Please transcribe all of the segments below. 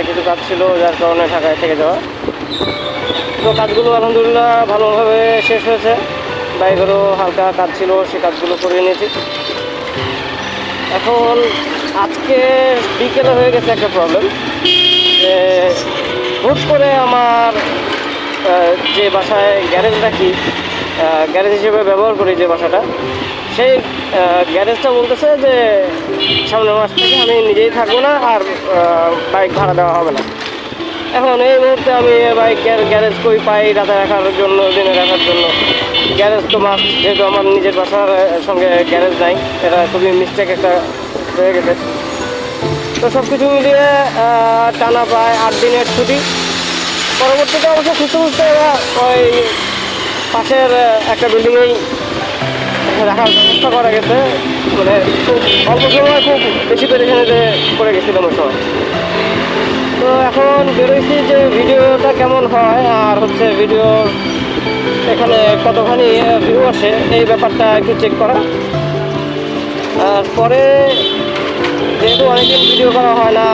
কিছু কাজ ছিল, যার কারণে ঢাকায় থেকে যাওয়া। তো কাজগুলো আলহামদুলিল্লাহ ভালোভাবে শেষ হয়েছে। বাইকেরও হালকা কাজ ছিল, সে কাজগুলো করে নিয়েছি। এখন আজকে বিকেলে হয়ে গেছে একটা প্রবলেম, যে হুট করে আমার যে বাসায় গ্যারেজ রাখি, গ্যারেজ হিসেবে ব্যবহার করি যে বাসাটা, সেই গ্যারেজটা বলতেছে যে সামনের মাস থেকে আমি নিজেই থাকবো না, আর বাইক ভাড়া দেওয়া হবে না। এখন এই মুহূর্তে আমি বাইক গ্যারেজ কই পাই রাতে রাখার জন্য, দিনে রাখার জন্য? গ্যারেজ তো মাস্ট, যেহেতু আমার নিজের বাসার সঙ্গে গ্যারেজ নাই। এটা খুবই মিস্টেক একটা হয়ে গেছে। তো সব কিছু মিলিয়ে টানা প্রায় 8 দিনের ছুটি। পরবর্তীতে অবশ্য খুঁজতে খুঁজতে ওই পাশের একটা বিল্ডিংয়েই রাখার ব্যবস্থা করা গেছে। মানে খুব অল্প সময় খুব বেশি পেরেশানিতে পড়ে গেছিলাম ওই সময়। তো এখন বেরোইছি যে ভিডিওটা কেমন হয়, আর হচ্ছে ভিডিও এখানে কতখানি ভিউ আসে, এই ব্যাপারটা একটু চেক করা। আর পরে যেহেতু অনেকদিন ভিডিও করা হয় না,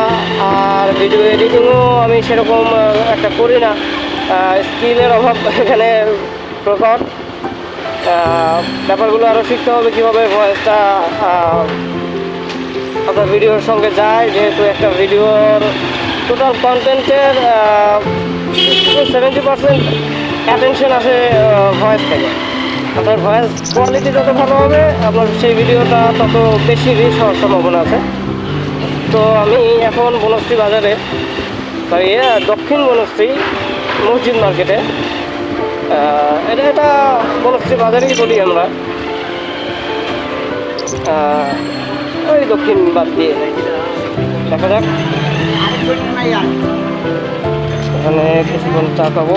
আর ভিডিও এডিটিংও আমি সেরকম একটা করি না, স্কিলের অভাব এখানে প্রকট। ব্যাপারগুলো আরও শিখতে হবে, কীভাবে ভয়েসটা আপনার ভিডিওর সঙ্গে যায়। যেহেতু একটা ভিডিওর টোটাল কন্টেন্টের 70% অ্যাটেনশন আসে ভয়েস থেকে। আপনার ভয়েস কোয়ালিটি যত ভালো হবে, আপনার সেই ভিডিওটা তত বেশি রিচ হওয়ার সম্ভাবনা আছে। তো আমি এখন বনশ্রী বাজারে, দক্ষিণ বনশ্রী মসজিদ মার্কেটে, এটা বনশ্রী বাজারেই বলি আমরা, ওই দক্ষিণ বাদ দিয়ে দেখা যাক। এখানে কিছুক্ষণ চা খাবো।